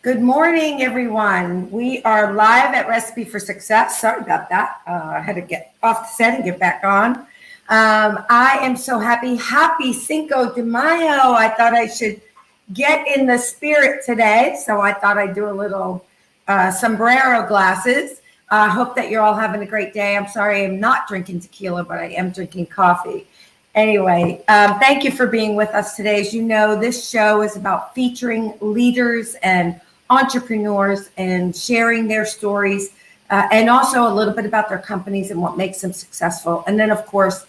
Good morning, everyone. We are live at Recipe for Success. Sorry about that. I had to get off the set and get back on. I am so happy. Happy Cinco de Mayo. I thought I should get in the spirit today, so I thought I'd do a little sombrero glasses. I hope that you're all having a great day. I'm sorry I'm not drinking tequila, but I am drinking coffee. Anyway, thank you for being with us today. As you know, this show is about featuring leaders and entrepreneurs and sharing their stories and also a little bit about their companies and what makes them successful. And then, of course,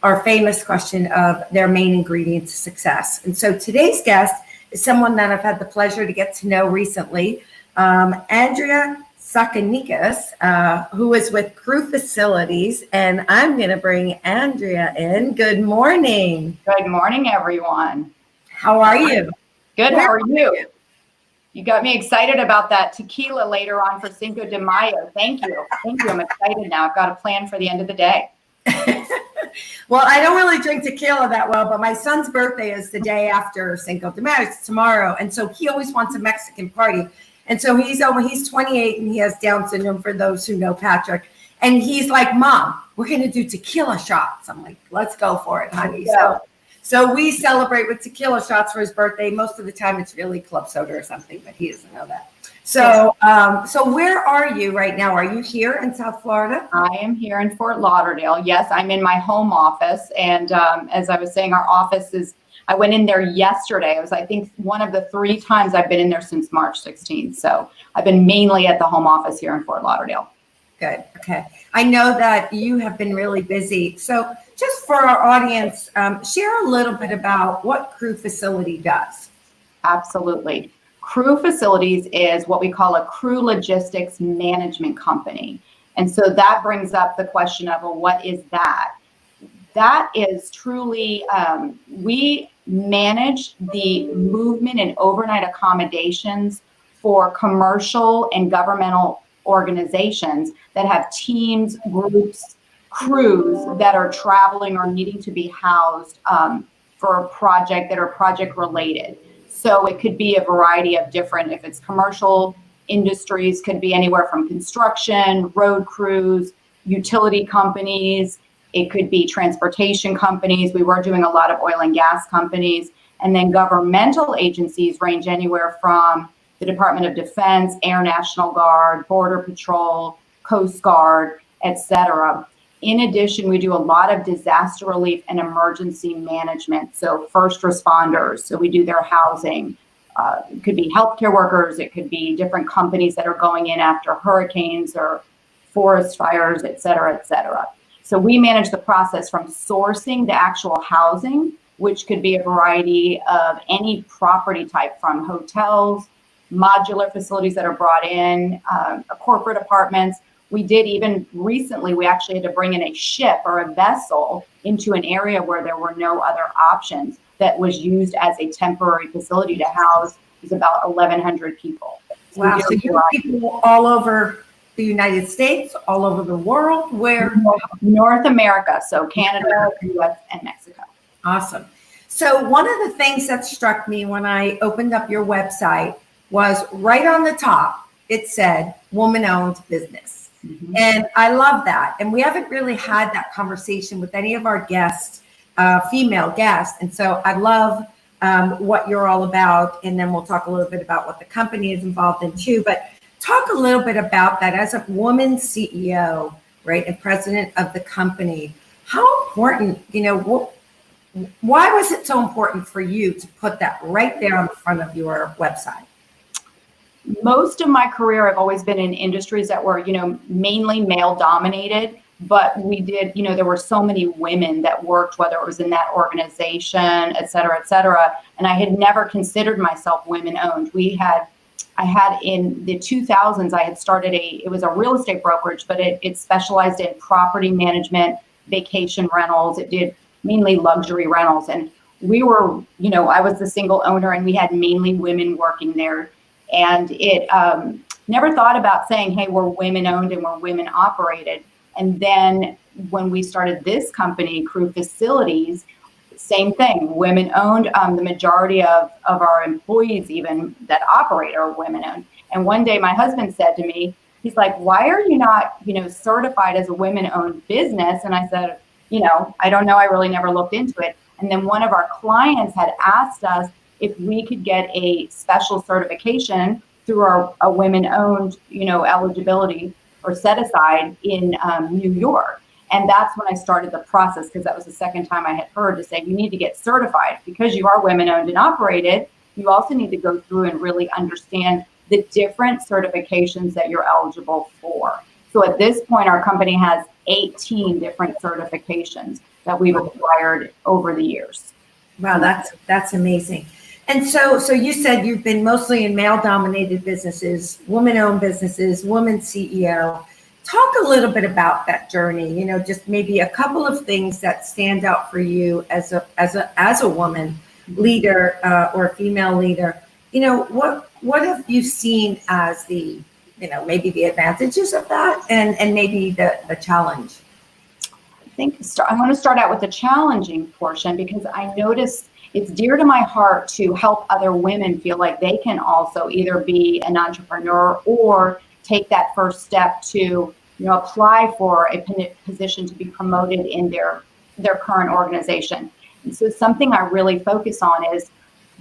our famous question of their main ingredient to success. And so today's guest is someone that I've had the pleasure to get to know recently, Andrea Tsakanikas, who is with CrewFacilities. And I'm going to bring Andrea in. Good morning. Good morning, everyone. How are you? Good. How are you? You got me excited about that tequila later on for Cinco de Mayo. Thank you. Thank you. I'm excited now. I've got a plan for the end of the day. Well, I don't really drink tequila that well, but my son's birthday is the day after Cinco de Mayo. It's tomorrow. And so he always wants a Mexican party. And so he's 28 and he has Down syndrome, for those who know Patrick. And he's like, Mom, we're going to do tequila shots. I'm like, let's go for it, honey. So we celebrate with tequila shots for his birthday. Most of the time it's really club soda or something, but he doesn't know that. So so where are you right now? Are you here in South Florida? I am here in Fort Lauderdale. Yes, I'm in my home office. And as I was saying, our office is, I went in there yesterday. It was, I think, one of the 3 times I've been in there since March 16th. So I've been mainly at the home office here in Fort Lauderdale. Good. Okay. I know that you have been really busy. So just for our audience, share a little bit about what CrewFacility does. Absolutely. CrewFacilities is what we call a crew logistics management company. And so that brings up the question of, well, what is that? That is truly, we manage the movement and overnight accommodations for commercial and governmental organizations that have teams, groups, crews that are traveling or needing to be housed for a project that are project related. So it could be a variety of different, if it's commercial industries, could be anywhere from construction, road crews, utility companies. It could be transportation companies. We were doing a lot of oil and gas companies. And then governmental agencies range anywhere from the Department of Defense, Air National Guard, Border Patrol, Coast Guard, etc. In addition, we do a lot of disaster relief and emergency management. So first responders, so we do their housing. It could be healthcare workers. It could be different companies that are going in after hurricanes or forest fires, et cetera, et cetera. So we manage the process from sourcing the actual housing, which could be a variety of any property type, from hotels, modular facilities that are brought in, corporate apartments. We did even recently, we actually had to bring in a ship or a vessel into an area where there were no other options that was used as a temporary facility to house about 1,100 people. So wow, so you have people all over the United States, all over the world, where? North America, so Canada, US, and Mexico. Awesome. So one of the things that struck me when I opened up your website was right on the top, it said woman-owned business. Mm-hmm. And I love that. And we haven't really had that conversation with any of our guests, female guests. And so I love what you're all about. And then we'll talk a little bit about what the company is involved in too. But talk a little bit about that as a woman CEO, right, and president of the company. How important, why was it so important for you to put that right there on the front of your website? Most of my career, I've always been in industries that were, mainly male dominated, but we did, there were so many women that worked, whether it was in that organization, et cetera, et cetera. And I had never considered myself women owned. I had in the 2000s, I had started it was a real estate brokerage, but it specialized in property management, vacation rentals. It did mainly luxury rentals. And we were, I was the single owner and we had mainly women working there. And it never thought about saying, hey, we're women owned and we're women operated. And then when we started this company, CrewFacilities, Same thing, women owned. The majority of our employees even that operate are women owned. And one day my husband said to me, he's like, why are you not, certified as a women owned business? And I said, I don't know. I really never looked into it. And then one of our clients had asked us if we could get a special certification through a women owned, eligibility or set aside in New York. And that's when I started the process, because that was the second time I had heard to say, you need to get certified because you are women owned and operated. You also need to go through and really understand the different certifications that you're eligible for. So at this point, our company has 18 different certifications that we've acquired over the years. Wow, that's amazing. And so you said you've been mostly in male-dominated businesses, woman-owned businesses, woman CEO. Talk a little bit about that journey. Just maybe a couple of things that stand out for you as a woman leader or a female leader. What have you seen as the maybe the advantages of that and maybe the challenge? I think I want to start out with the challenging portion, because I noticed it's dear to my heart to help other women feel like they can also either be an entrepreneur or take that first step to apply for a position to be promoted in their current organization. And so something I really focus on is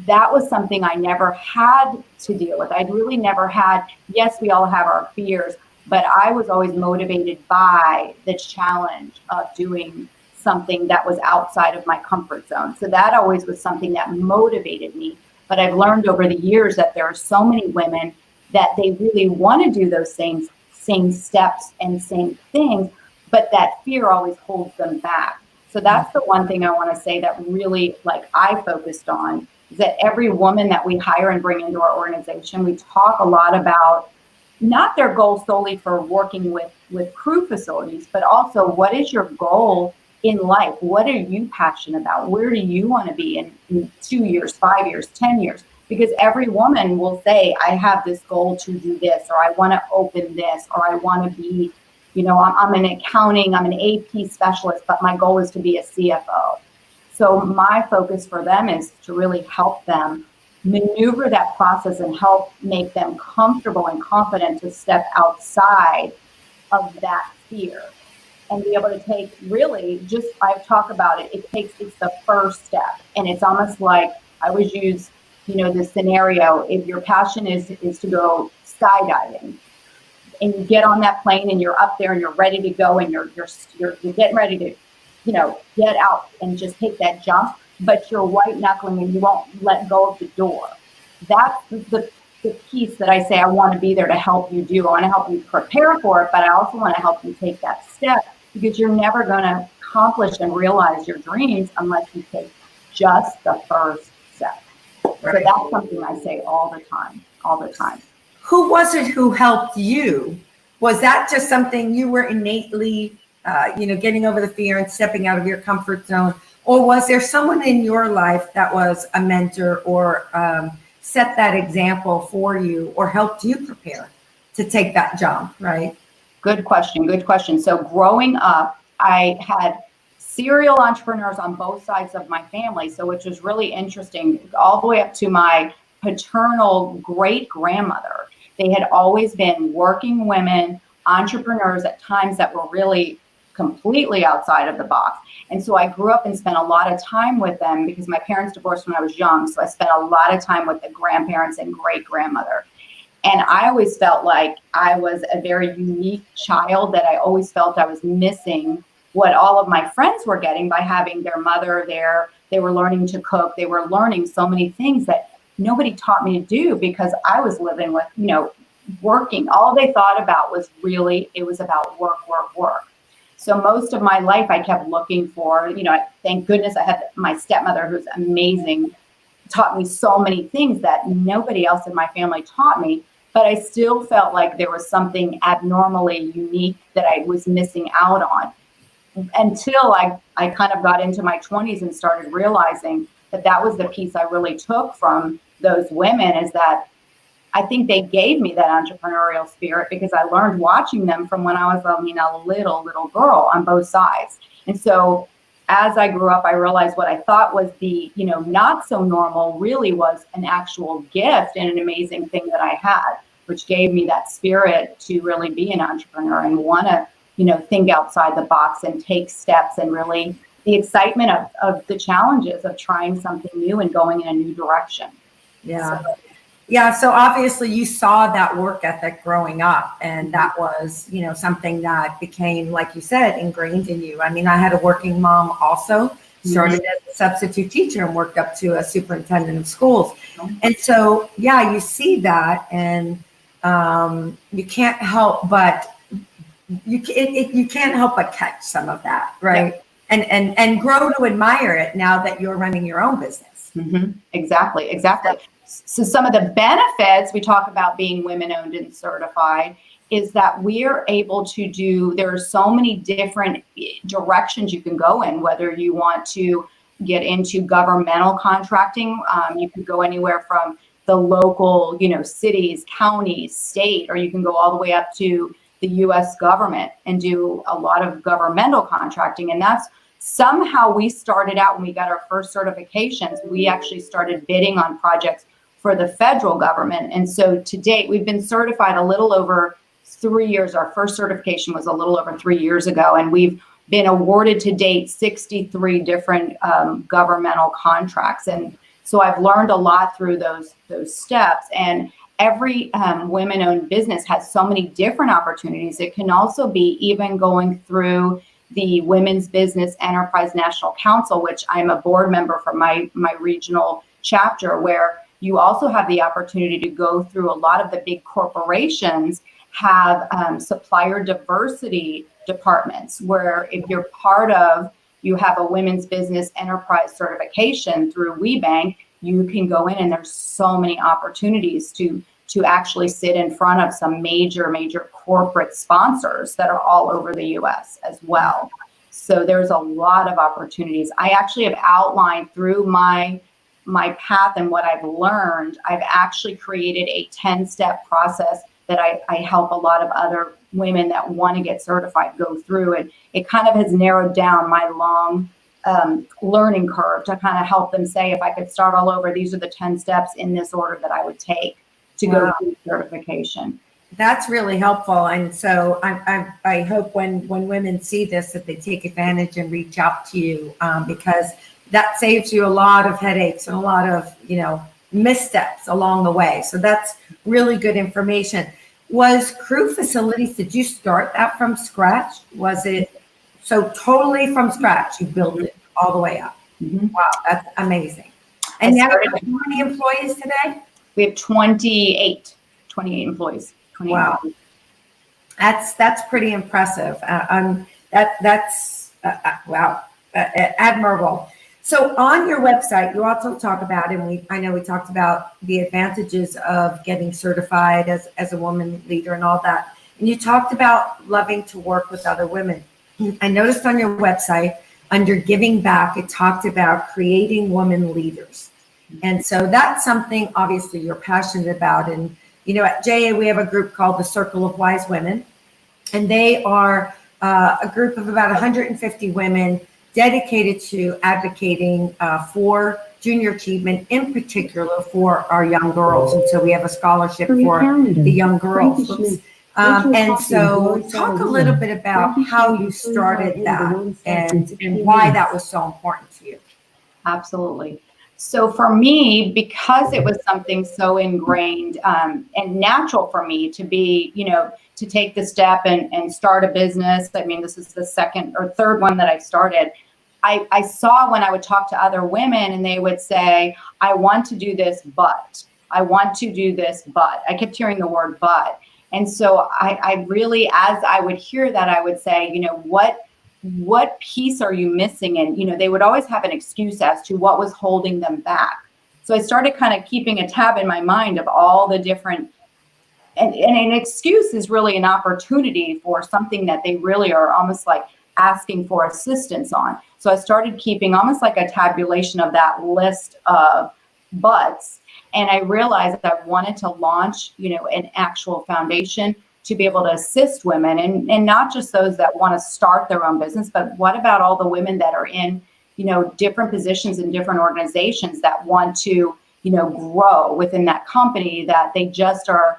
that was something I never had to deal with. I'd really never had, yes, we all have our fears, but I was always motivated by the challenge of doing something that was outside of my comfort zone. So that always was something that motivated me. But I've learned over the years that there are so many women that they really want to do those same steps and same things, but that fear always holds them back. So that's the one thing I want to say that really, I focused on, is that every woman that we hire and bring into our organization, we talk a lot about not their goal solely for working with CrewFacilities, but also what is your goal in life? What are you passionate about? Where do you want to be in 2 years, 5 years, 10 years? Because every woman will say, I have this goal to do this, or I want to open this, or I want to be, I'm an accounting, I'm an AP specialist, but my goal is to be a CFO. So my focus for them is to really help them maneuver that process and help make them comfortable and confident to step outside of that fear and be able to take I talk about it, it's the first step. And it's almost like I always use, this scenario, if your passion is to go skydiving and you get on that plane and you're up there and you're ready to go and you're getting ready to, get out and just take that jump, but you're white knuckling and you won't let go of the door. That's the piece that I say I want to be there to help you do. I want to help you prepare for it, but I also want to help you take that step, because you're never going to accomplish and realize your dreams unless you take just the first step. Right. So that's something I say all the time. Who was it who helped you? Was that just something you were innately, getting over the fear and stepping out of your comfort zone? Or was there someone in your life that was a mentor or set that example for you or helped you prepare to take that jump, right? Good question. So growing up, I had serial entrepreneurs on both sides of my family, so which was really interesting, all the way up to my paternal great-grandmother. They had always been working women, entrepreneurs at times that were really completely outside of the box. And so I grew up and spent a lot of time with them because my parents divorced when I was young. So I spent a lot of time with the grandparents and great-grandmother. And I always felt like I was a very unique child, that I always felt I was missing what all of my friends were getting by having their mother there. They were learning to cook. They were learning so many things that nobody taught me to do because I was living with, working. All they thought about was it was about work. So most of my life I kept looking for, thank goodness I had my stepmother, who's amazing, taught me so many things that nobody else in my family taught me. But I still felt like there was something abnormally unique that I was missing out on, until I kind of got into my 20s and started realizing that was the piece I really took from those women, is that I think they gave me that entrepreneurial spirit because I learned watching them from when I was, a little girl on both sides. And so as I grew up, I realized what I thought was the, not so normal really was an actual gift and an amazing thing that I had, which gave me that spirit to really be an entrepreneur and want to, think outside the box and take steps, and really the excitement of the challenges of trying something new and going in a new direction. Yeah. Yeah. So obviously you saw that work ethic growing up, and that was, something that became, like you said, ingrained in you. I mean, I had a working mom also, started as a substitute teacher and worked up to a superintendent of schools. And so, yeah, you see that, and you can't help but you can't help but catch some of that, right? Yeah. And grow to admire it now that you're running your own business. Exactly. So some of the benefits we talk about being women-owned and certified is that we are able to do, there are so many different directions you can go in, whether you want to get into governmental contracting, you can go anywhere from the local, cities, counties, state, or you can go all the way up to the US government and do a lot of governmental contracting. And that's somehow we started out when we got our first certifications, we actually started bidding on projects for the federal government. And so to date, we've been certified a little over 3 years. Our first certification was a little over 3 years ago, and we've been awarded to date 63 different governmental contracts. And so I've learned a lot through those steps. And every women-owned business has so many different opportunities. It can also be even going through the Women's Business Enterprise National Council, which I'm a board member for my regional chapter, where you also have the opportunity to go through a lot of the big corporations have supplier diversity departments, where if you're part of, you have a women's business enterprise certification through WeBank, you can go in, and there's so many opportunities to actually sit in front of some major corporate sponsors that are all over the US as well. So there's a lot of opportunities. I actually have outlined through my path and what I've learned. I've actually created a 10-step process that I help a lot of other women that want to get certified go through. And it kind of has narrowed down my long learning curve to kind of help them say, if I could start all over, these are the 10 steps in this order that I would take to go through certification. That's really helpful. And so I hope when women see this, that they take advantage and reach out to you, because that saves you a lot of headaches and a lot of, missteps along the way. So that's really good information. Was CrewFacilities, did you start that from scratch? Was it so totally from scratch? You built it all the way up. Wow, that's amazing. And now you have how many employees today? We have 28 employees. 28 wow. Employees. That's pretty impressive. That's admirable. So on your website, you also talk about, and I know we talked about the advantages of getting certified as a woman leader and all that. And you talked about loving to work with other women. I noticed on your website, under giving back, it talked about creating women leaders. And so that's something obviously you're passionate about. And, at JA, we have a group called the Circle of Wise Women, and they are a group of about 150 women dedicated to advocating for junior achievement, in particular for our young girls. And so we have a scholarship for the young girls. And so talk a little bit about how you started that and why that was so important to you. Absolutely. So for me, because it was something so ingrained and natural for me to be, to take the step and start a business. I mean, this is the second or third one that I started. I saw when I would talk to other women and they would say, I want to do this, but I want to do this, but I kept hearing the word but. And so I really, as I would hear that, I would say, what piece are you missing? And, they would always have an excuse as to what was holding them back. So I started kind of keeping a tab in my mind of all the different, and an excuse is really an opportunity for something that they really are almost like asking for assistance on. So I started keeping almost like a tabulation of that list of buts. And I realized that I wanted to launch, an actual foundation to be able to assist women, and not just those that want to start their own business, but what about all the women that are in, different positions in different organizations that want to, grow within that company, that they just are,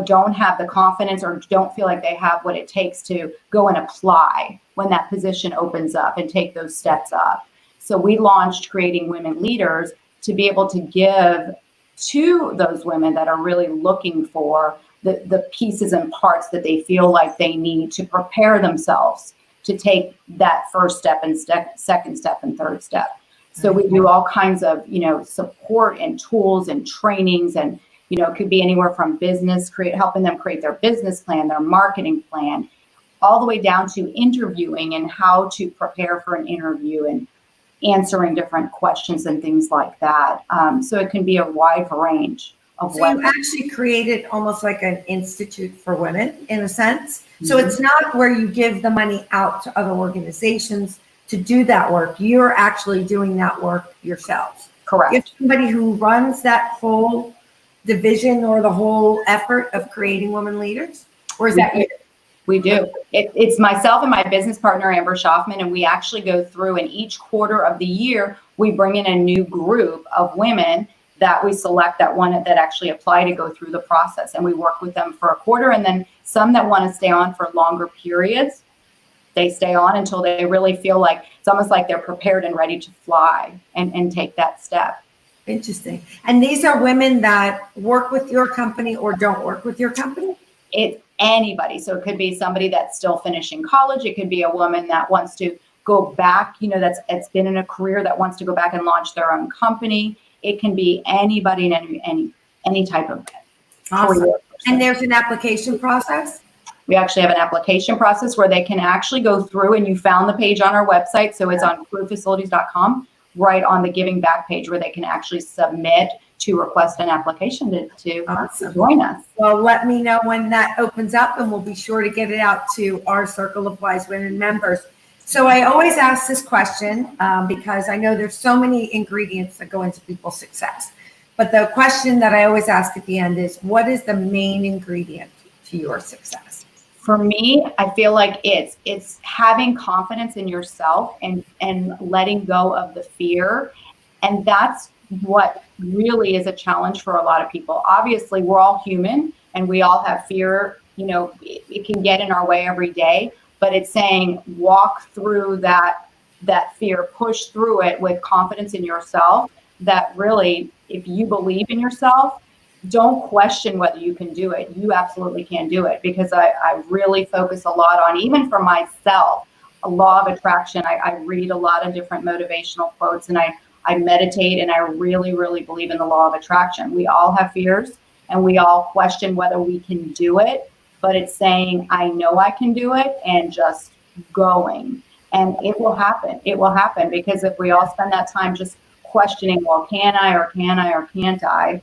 don't have the confidence or don't feel like they have what it takes to go and apply when that position opens up and take those steps up. So we launched Creating Women Leaders to be able to give to those women that are really looking for the pieces and parts that they feel like they need to prepare themselves to take that first step and second step and third step. So we do all kinds of, support and tools and trainings, and, it could be anywhere from helping them create their business plan, their marketing plan, all the way down to interviewing and how to prepare for an interview and answering different questions and things like that. So it can be a wide range of So you actually created almost like an institute for women in a sense. Mm-hmm. So it's not where you give the money out to other organizations to do that work. You're actually doing that work yourselves. Correct. You have somebody who runs that whole division or the whole effort of creating women leaders? Or is that you? We do. It's myself and my business partner, Amber Schaffman, and we actually go through, and each quarter of the year, we bring in a new group of women that we select that actually apply to go through the process. And we work with them for a quarter, and then some that want to stay on for longer periods, they stay on until they really feel like it's almost like they're prepared and ready to fly and take that step. Interesting. And these are women that work with your company or don't work with your company? It's anybody. So it could be somebody that's still finishing college. It could be a woman that wants to go back, it's been in a career that wants to go back and launch their own company. It can be anybody and any type of awesome. Career. And there's an application process? We actually have an application process where they can actually go through, and you found the page on our website. So it's on CrewFacilities.com, right on the giving back page, where they can actually submit to request an application to awesome. Join us. Well, let me know when that opens up, and we'll be sure to get it out to our Circle of Wise Women members. So I always ask this question because I know there's so many ingredients that go into people's success. But the question that I always ask at the end is, what is the main ingredient to your success? For me, I feel like it's having confidence in yourself and letting go of the fear. And that's what really is a challenge for a lot of people. Obviously, we're all human and we all have fear. It can get in our way every day, but it's saying walk through that fear, push through it with confidence in yourself, that really, if you believe in yourself, don't question whether you can do it. You absolutely can do it, because I really focus a lot on, even for myself, a law of attraction. I read a lot of different motivational quotes, and I meditate, and I really, really believe in the law of attraction. We all have fears and we all question whether we can do it, but it's saying, I know I can do it, and just going, and it will happen. It will happen, because if we all spend that time just questioning, well, can I or can't I?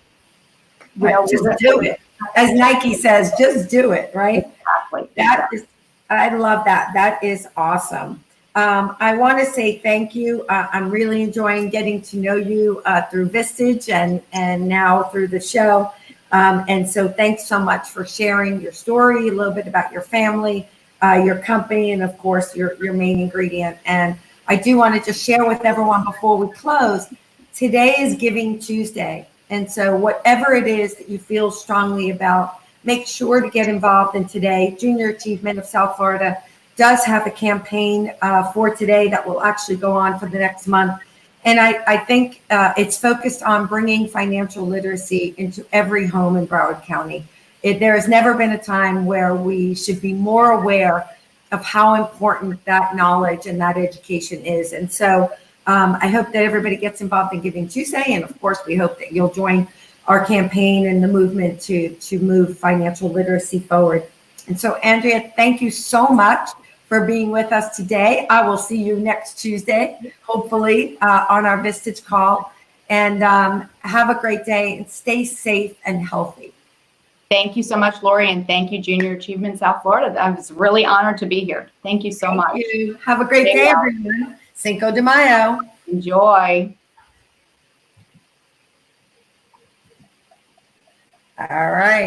Just do it. As Nike says, just do it, right? Exactly. I love that. That is awesome. I want to say thank you. I'm really enjoying getting to know you through Vistage and now through the show. And so thanks so much for sharing your story, a little bit about your family, your company, and of course, your main ingredient. And I do want to just share with everyone before we close, today is Giving Tuesday. And so whatever it is that you feel strongly about, make sure to get involved in today. Junior Achievement of South Florida does have a campaign for today that will actually go on for the next month. And I think it's focused on bringing financial literacy into every home in Broward County. There has never been a time where we should be more aware of how important that knowledge and that education is. And so I hope that everybody gets involved in Giving Tuesday. And of course, we hope that you'll join our campaign and the movement to move financial literacy forward. And so, Andrea, thank you so much for being with us today. I will see you next Tuesday, hopefully, on our Vistage call. And have a great day and stay safe and healthy. Thank you so much, Lori, and thank you, Junior Achievement South Florida. I was really honored to be here. Thank you so much. You. Have a great day, everyone. Cinco de Mayo. Enjoy. All right.